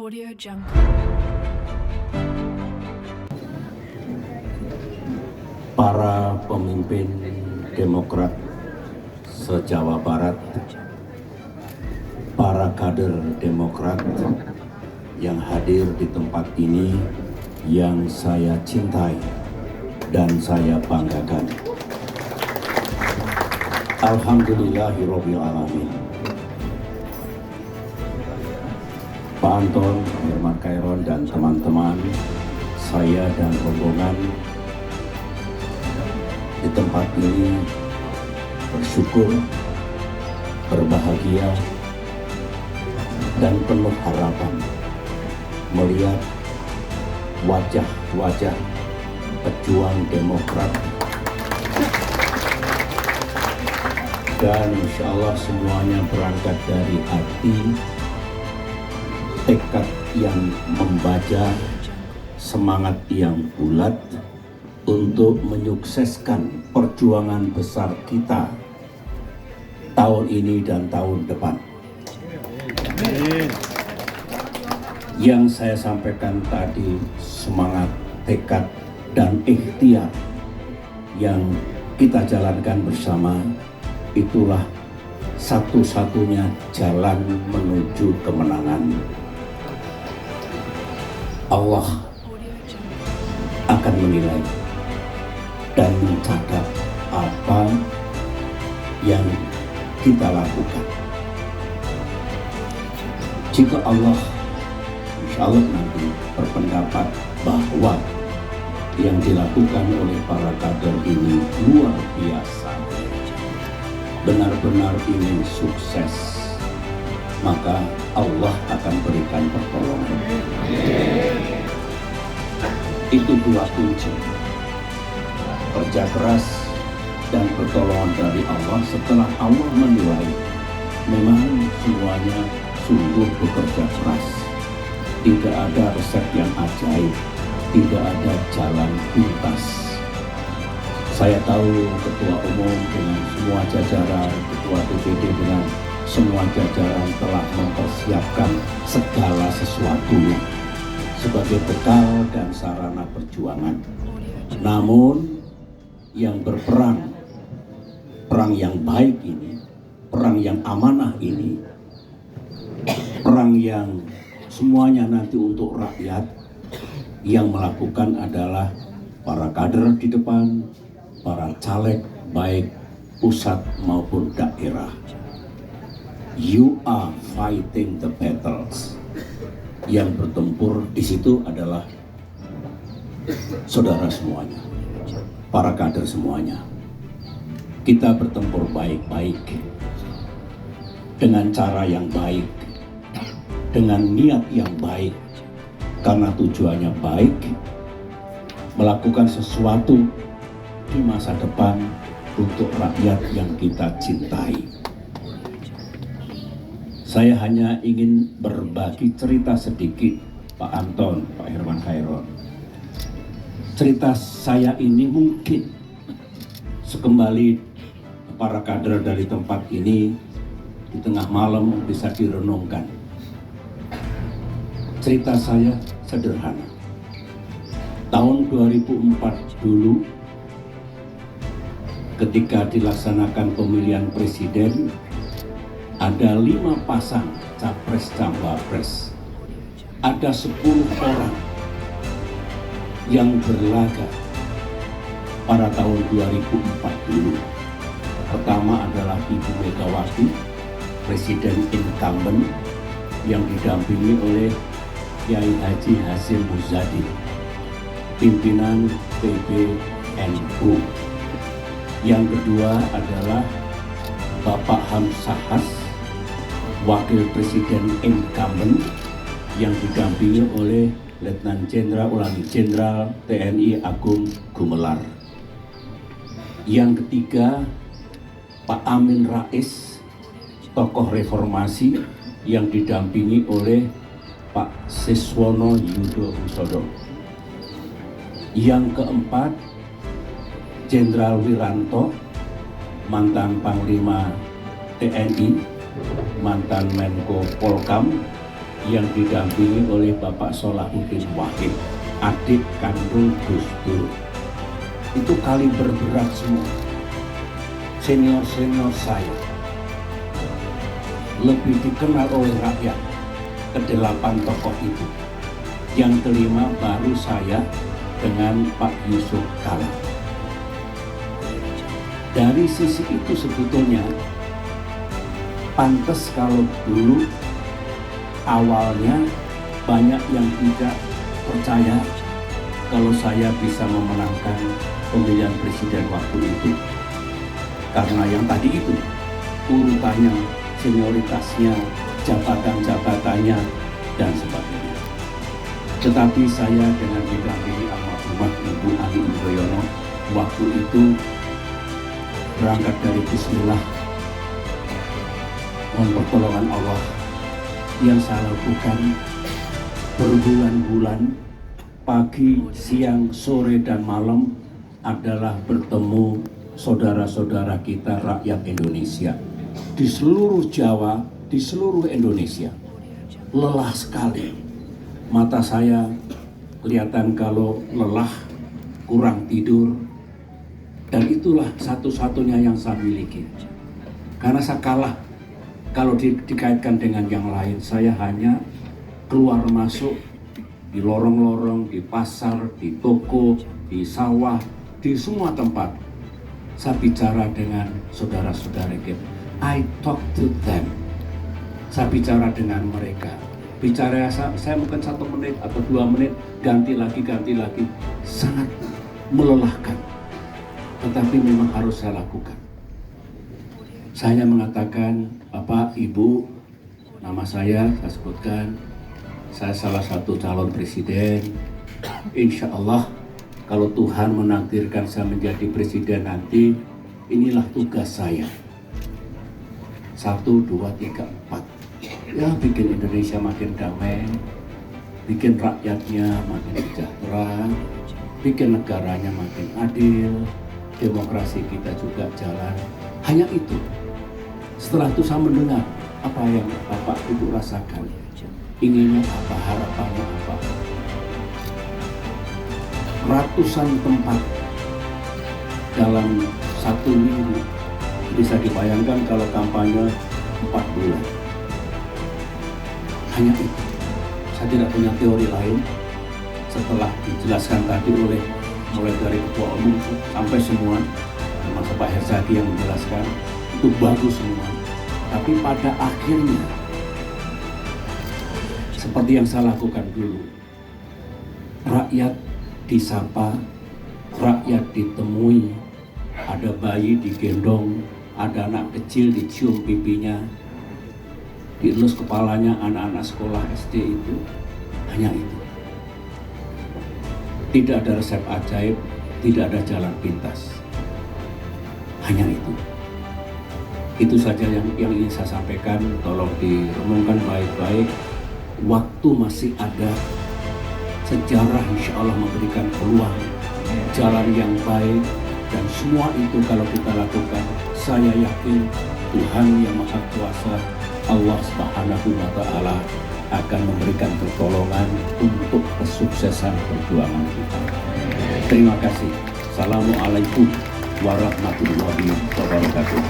Audio Jungle. Para pemimpin Demokrat se-Jawa Barat, para kader Demokrat yang hadir di tempat ini yang saya cintai dan saya banggakan. Alhamdulillahirabbil alamin. Pak Anton, Herman Kairon dan teman-teman, saya dan rombongan di tempat ini bersyukur, berbahagia, dan penuh harapan melihat wajah-wajah pejuang Demokrat, dan insya Allah semuanya berangkat dari hati, tekad yang membaca, semangat yang bulat untuk menyukseskan perjuangan besar kita tahun ini dan tahun depan. Yang saya sampaikan tadi, semangat, tekad, dan ikhtiar yang kita jalankan bersama, itulah satu-satunya jalan menuju kemenangan. Allah akan menilai dan mencatat apa yang kita lakukan. Jika Allah, insya Allah nanti berpendapat bahwa yang dilakukan oleh para kader ini luar biasa, benar-benar ingin sukses, maka Allah akan berikan pertolongan. Itu dua kunci, kerja keras dan pertolongan dari Allah. Setelah Allah menilai memang semuanya sungguh bekerja keras, tidak ada resep yang ajaib, tidak ada jalan pintas. Saya tahu Ketua Umum dengan semua jajaran, Ketua DPD dengan semua jajaran telah mempersiapkan segala sesuatunya sebagai bekal dan sarana perjuangan. Namun yang berperang, perang yang baik ini, perang yang amanah ini, perang yang semuanya nanti untuk rakyat, yang melakukan adalah para kader di depan, para caleg baik pusat maupun daerah. You are fighting the battles. Yang bertempur di situ adalah saudara semuanya, para kader semuanya. Kita bertempur baik-baik, dengan cara yang baik, dengan niat yang baik, karena tujuannya baik, melakukan sesuatu di masa depan untuk rakyat yang kita cintai. Saya hanya ingin berbagi cerita sedikit, Pak Anton, Pak Herman Kairon. Cerita saya ini mungkin sekembali para kader dari tempat ini di tengah malam bisa direnungkan. Cerita saya sederhana. Tahun 2004 dulu, ketika dilaksanakan pemilihan presiden, ada 5 pasang capres-cawapres, ada 10 orang yang berlaga pada tahun 2004 dulu. Pertama adalah Ibu Megawati, Presiden incumbent, yang didampingi oleh Kiai Haji Hasyim Muzadi, pimpinan PBNU. Yang kedua adalah Bapak Hamzahas, Wakil Presiden incumbent, yang didampingi oleh Letnan Jenderal Ulangi Jenderal TNI Agung Gumelar. Yang ketiga, Pak Amin Rais, tokoh reformasi, yang didampingi oleh Pak Siswono Yudhohusodo. Yang keempat, Jenderal Wiranto, mantan Panglima TNI, mantan Menko Polkam, yang didampingi oleh Bapak Solahuddin Wahid, adik kandung Gus Dur. Itu kaliber berat semua. Senior-senior saya lebih dikenal oleh rakyat kedelapan tokoh itu. Yang kelima baru saya dengan Pak Yusuf Kala. Dari sisi itu sebetulnya pantas kalau dulu awalnya banyak yang tidak percaya kalau saya bisa memenangkan pemilihan presiden waktu itu. Karena yang tadi itu, urutannya, senioritasnya, jabatan-jabatannya, dan sebagainya. Tetapi saya dengan didampingi almarhumah Ibu Ani Yudhoyono waktu itu berangkat dari Bismillah, mohon pertolongan Allah. Yang saya lakukan berbulan-bulan, pagi, siang, sore, dan malam adalah bertemu saudara-saudara kita rakyat Indonesia di seluruh Jawa, di seluruh Indonesia. Lelah sekali. Mata saya kelihatan kalau lelah, kurang tidur, dan itulah satu-satunya yang saya miliki. Karena saya kalah. Kalau dikaitkan dengan yang lain, saya hanya keluar masuk di lorong-lorong, di pasar, di toko, di sawah, di semua tempat. Saya bicara dengan saudara-saudara kita. I talk to them. Saya bicara dengan mereka. Bicara saya mungkin 1 menit atau 2 menit, ganti lagi. Sangat melelahkan. Tetapi memang harus saya lakukan. Saya mengatakan, Bapak, Ibu, nama saya sebutkan, saya salah satu calon presiden. Insya Allah, kalau Tuhan menakdirkan saya menjadi presiden nanti, inilah tugas saya. 1, 2, 3, 4. Ya, bikin Indonesia makin damai, bikin rakyatnya makin sejahtera, bikin negaranya makin adil, demokrasi kita juga jalan. Hanya itu. Setelah itu saya mendengar apa yang Bapak Ibu rasakan. Inginnya apa, harapannya apa. Ratusan tempat dalam 1 minggu. Bisa dibayangkan kalau kampanye 4 bulan. Hanya itu. Saya tidak punya teori lain. Setelah dijelaskan tadi oleh mulai dari Ketua Umum sampai semua, termasuk Pak Herzaki yang menjelaskan, itu bagus semua. Tapi pada akhirnya, seperti yang saya lakukan dulu, rakyat disapa, rakyat ditemui, ada bayi digendong, ada anak kecil dicium pipinya, dielus kepalanya anak-anak sekolah SD itu. Hanya itu. Tidak ada resep ajaib, tidak ada jalan pintas. Hanya itu. Itu saja yang ingin saya sampaikan. Tolong direnungkan baik-baik. Waktu masih ada. Sejarah insya Allah memberikan peluang, jalan yang baik, dan semua itu kalau kita lakukan, saya yakin Tuhan yang Maha Kuasa, Allah Subhanahu wa Ta'ala, akan memberikan pertolongan untuk kesuksesan perjuangan kita. Terima kasih. Assalamualaikum warahmatullahi wabarakatuh.